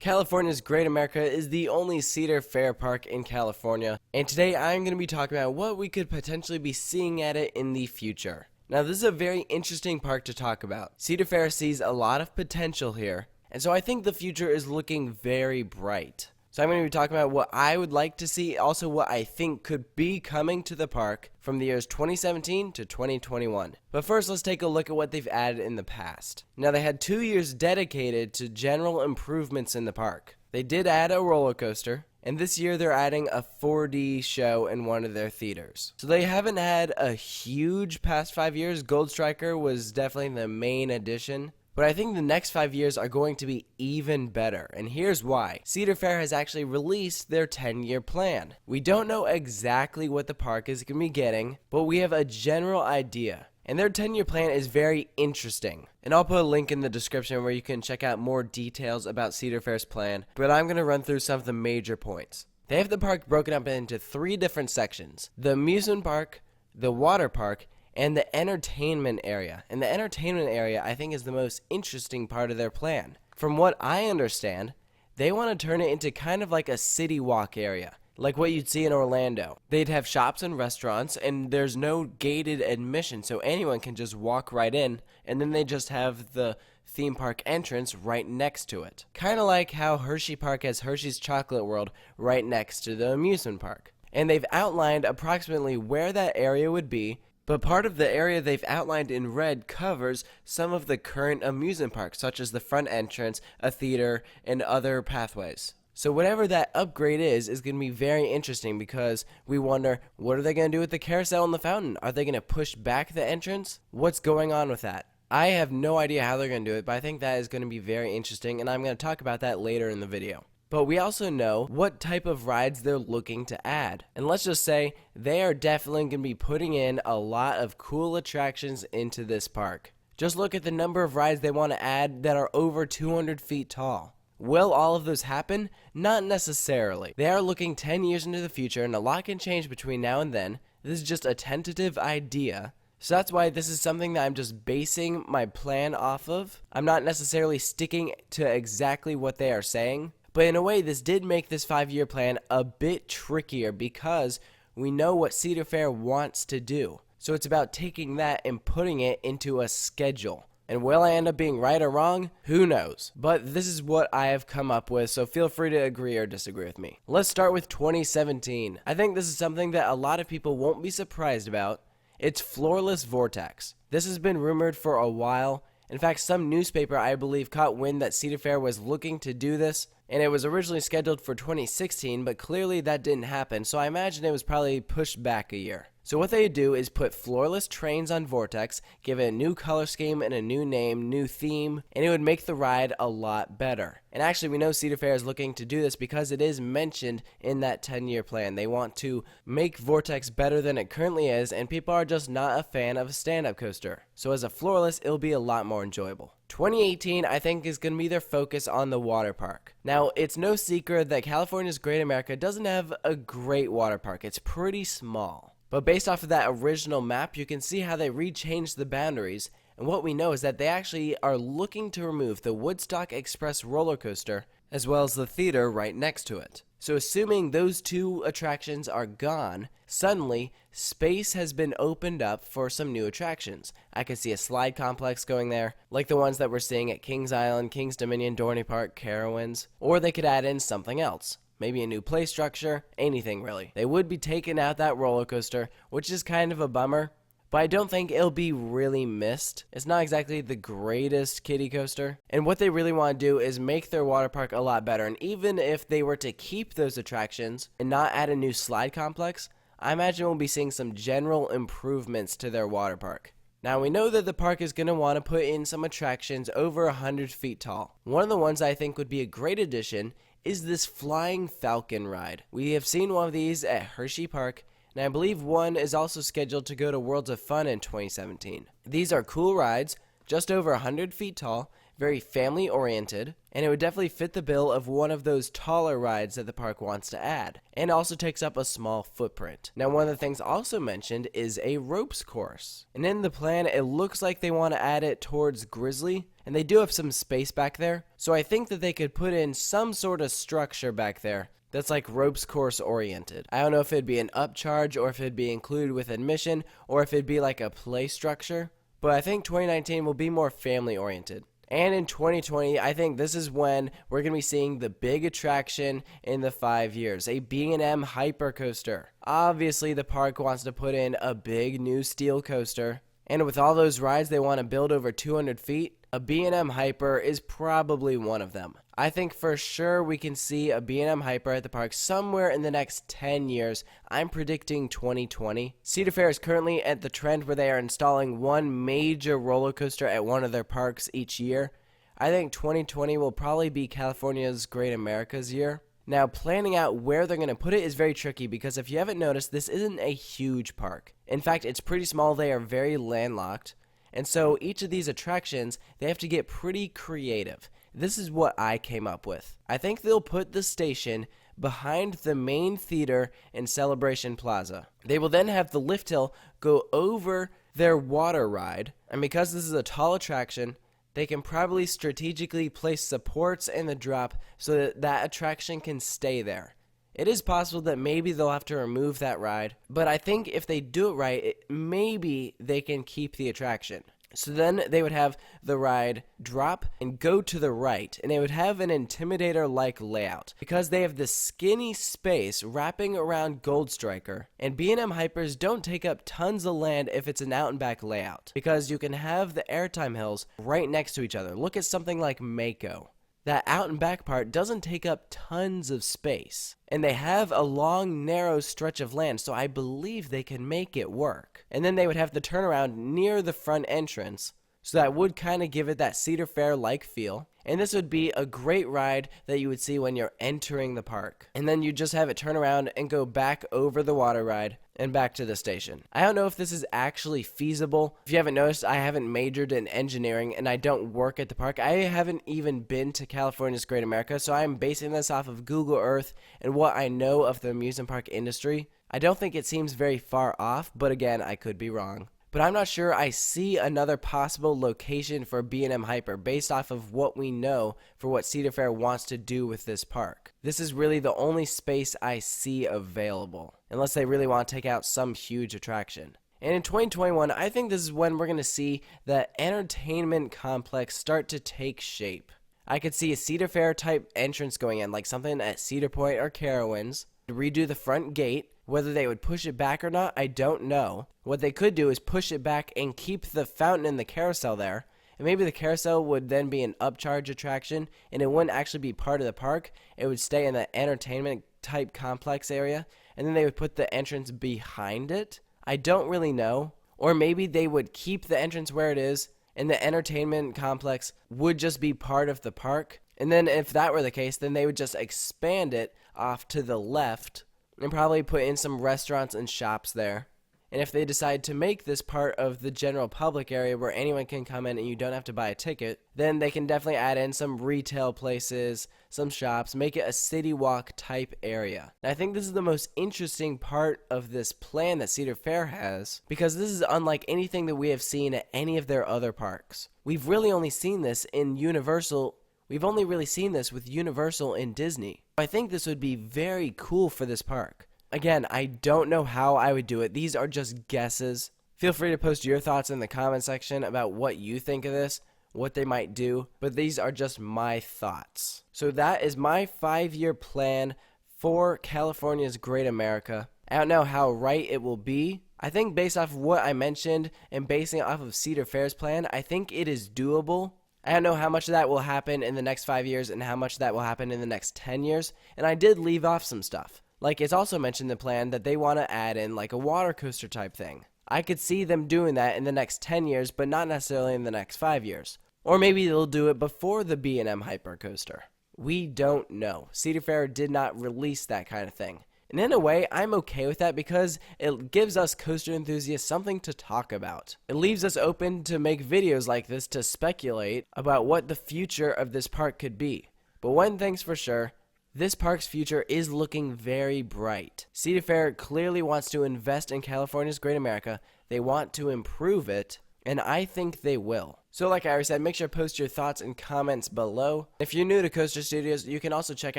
California's Great America is the only Cedar Fair park in California, and today I'm going to be talking about what we could potentially be seeing at it in the future. Now, this is a very interesting park to talk about. Cedar Fair sees a lot of potential here, and so I think the future is looking very bright. So I'm going to be talking about what I would like to see, also what I think could be coming to the park from the years 2017 to 2021. But first, let's take a look at what they've added in the past. Now, they had 2 years dedicated to general improvements in the park. They did add a roller coaster, and this year they're adding a 4D show in one of their theaters. So they haven't had a huge past 5 years. Gold Striker was definitely the main addition. But I think the next 5 years are going to be even better, and here's why. Cedar Fair has actually released their 10-year plan. We don't know exactly what the park is going to be getting, but we have a general idea. And their 10-year plan is very interesting. And I'll put a link in the description where you can check out more details about Cedar Fair's plan, but I'm going to run through some of the major points. They have the park broken up into 3 different sections: the amusement park, the water park, and the entertainment area. And the entertainment area, I think, is the most interesting part of their plan. From what I understand, they want to turn it into kind of like a city walk area, like what you'd see in Orlando. They'd have shops and restaurants, and there's no gated admission, so anyone can just walk right in, and then they just have the theme park entrance right next to it. Kind of like how Hershey Park has Hershey's Chocolate World right next to the amusement park. And they've outlined approximately where that area would be, but part of the area they've outlined in red covers some of the current amusement parks, such as the front entrance, a theater, and other pathways. So whatever that upgrade is going to be very interesting, because we wonder, what are they going to do with the carousel and the fountain? Are they going to push back the entrance? What's going on with that? I have no idea how they're going to do it, but I think that is going to be very interesting, and I'm going to talk about that later in the video. But we also know what type of rides they're looking to add. And let's just say they are definitely going to be putting in a lot of cool attractions into this park. Just look at the number of rides they want to add that are over 200 feet tall. Will all of those happen? Not necessarily. They are looking 10 years into the future, and a lot can change between now and then. This is just a tentative idea. So that's why this is something that I'm just basing my plan off of. I'm not necessarily sticking to exactly what they are saying. But in a way, this did make this 5-year plan a bit trickier, because we know what Cedar Fair wants to do. So it's about taking that and putting it into a schedule. And will I end up being right or wrong? Who knows? But this is what I have come up with, so feel free to agree or disagree with me. Let's start with 2017. I think this is something that a lot of people won't be surprised about. It's Floorless Vortex. This has been rumored for a while. In fact, some newspaper, I believe, caught wind that Cedar Fair was looking to do this, and it was originally scheduled for 2016, but clearly that didn't happen, so I imagine it was probably pushed back a year. So what they do is put floorless trains on Vortex, give it a new color scheme and a new name, new theme, and it would make the ride a lot better. And actually, we know Cedar Fair is looking to do this because it is mentioned in that 10-year plan. They want to make Vortex better than it currently is, and people are just not a fan of a stand-up coaster. So as a floorless, it'll be a lot more enjoyable. 2018, I think, is going to be their focus on the water park. Now, it's no secret that California's Great America doesn't have a great water park. It's pretty small. But based off of that original map, you can see how they rechanged the boundaries, and what we know is that they actually are looking to remove the Woodstock Express roller coaster, as well as the theater right next to it. So assuming those 2 attractions are gone, suddenly space has been opened up for some new attractions. I could see a slide complex going there, like the ones that we're seeing at Kings Island, Kings Dominion, Dorney Park, Carowinds, or they could add in something else. Maybe a new play structure, anything really. They would be taking out that roller coaster, which is kind of a bummer, but I don't think it'll be really missed. It's not exactly the greatest kiddie coaster, and what they really want to do is make their water park a lot better. And even if they were to keep those attractions and not add a new slide complex, I imagine we'll be seeing some general improvements to their water park. Now, we know that the park is going to want to put in some attractions over 100 feet tall. One of the ones I think would be a great addition is this Flying Falcon ride. We have seen one of these at Hershey Park, and I believe one is also scheduled to go to Worlds of Fun in 2017. These are cool rides, just over 100 feet tall, very family oriented, and it would definitely fit the bill of one of those taller rides that the park wants to add, and also takes up a small footprint. Now, one of the things also mentioned is a ropes course, and in the plan it looks like they want to add it towards Grizzly, and they do have some space back there, so I think that they could put in some sort of structure back there that's like ropes course oriented. I don't know if it'd be an upcharge or if it'd be included with admission or if it'd be like a play structure, but I think 2019 will be more family oriented. And in 2020, I think this is when we're going to be seeing the big attraction in the 5 years, a B&M hyper coaster. Obviously, the park wants to put in a big new steel coaster, and with all those rides they want to build over 200 feet, a B&M hyper is probably one of them. I think for sure we can see a B&M hyper at the park somewhere in the next 10 years. I'm predicting 2020. Cedar Fair is currently at the trend where they are installing one major roller coaster at one of their parks each year. I think 2020 will probably be California's Great America's year. Now, planning out where they're going to put it is very tricky because if you haven't noticed, this isn't a huge park. In fact, it's pretty small. They are very landlocked. And so each of these attractions, they have to get pretty creative. This is what I came up with. I think they'll put the station behind the main theater in Celebration Plaza. They will then have the lift hill go over their water ride. And because this is a tall attraction, they can probably strategically place supports in the drop so that that attraction can stay there. It is possible that maybe they'll have to remove that ride, but I think if they do it right, maybe they can keep the attraction. So then they would have the ride drop and go to the right, and they would have an Intimidator-like layout because they have this skinny space wrapping around Gold Striker, and B&M Hypers don't take up tons of land if it's an out-and-back layout because you can have the airtime hills right next to each other. Look at something like Mako. That out and back part doesn't take up tons of space. And they have a long, narrow stretch of land, so I believe they can make it work. And then they would have the turnaround near the front entrance, so that would kind of give it that Cedar Fair-like feel. And this would be a great ride that you would see when you're entering the park. And then you just have it turn around and go back over the water ride and back to the station. I don't know if this is actually feasible. If you haven't noticed, I haven't majored in engineering and I don't work at the park. I haven't even been to California's Great America, so I'm basing this off of Google Earth and what I know of the amusement park industry. I don't think it seems very far off, but again, I could be wrong. But I'm not sure I see another possible location for B&M Hyper based off of what we know for what Cedar Fair wants to do with this park. This is really the only space I see available, unless they really want to take out some huge attraction. And in 2021, I think this is when we're going to see the entertainment complex start to take shape. I could see a Cedar Fair type entrance going in, like something at Cedar Point or Carowinds, redo the front gate. Whether they would push it back or not, I don't know. What they could do is push it back and keep the fountain and the carousel there. And maybe the carousel would then be an upcharge attraction and it wouldn't actually be part of the park. It would stay in the entertainment type complex area. And then they would put the entrance behind it. I don't really know. Or maybe they would keep the entrance where it is and the entertainment complex would just be part of the park. And then if that were the case, then they would just expand it off to the left and probably put in some restaurants and shops there. And if they decide to make this part of the general public area where anyone can come in and you don't have to buy a ticket, then they can definitely add in some retail places, some shops, make it a city walk type area. And I think this is the most interesting part of this plan that Cedar Fair has, because this is unlike anything that we have seen at any of their other parks. We've really only seen this in Universal. We've only really seen this with Universal and Disney. I think this would be very cool for this park. Again, I don't know how I would do it. These are just guesses. Feel free to post your thoughts in the comment section about what you think of this, what they might do, but these are just my thoughts. So that is my 5-year plan for California's Great America. I don't know how right it will be. I think based off of what I mentioned and basing it off of Cedar Fair's plan, I think it is doable. I don't know how much of that will happen in the next 5 years and how much of that will happen in the next 10 years. And I did leave off some stuff. Like it's also mentioned in the plan that they want to add in like a water coaster type thing. I could see them doing that in the next 10 years, but not necessarily in the next 5 years. Or maybe they'll do it before the B&M Hyper Coaster. We don't know. Cedar Fair did not release that kind of thing. And in a way, I'm okay with that because it gives us coaster enthusiasts something to talk about. It leaves us open to make videos like this to speculate about what the future of this park could be. But one thing's for sure, this park's future is looking very bright. Cedar Fair clearly wants to invest in California's Great America. They want to improve it, and I think they will. So like I already said, make sure to post your thoughts and comments below. If you're new to Coaster Studios, you can also check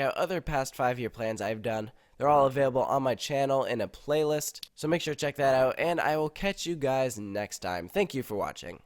out other past 5-year plans I've done. They're all available on my channel in a playlist, so make sure to check that out, and I will catch you guys next time. Thank you for watching.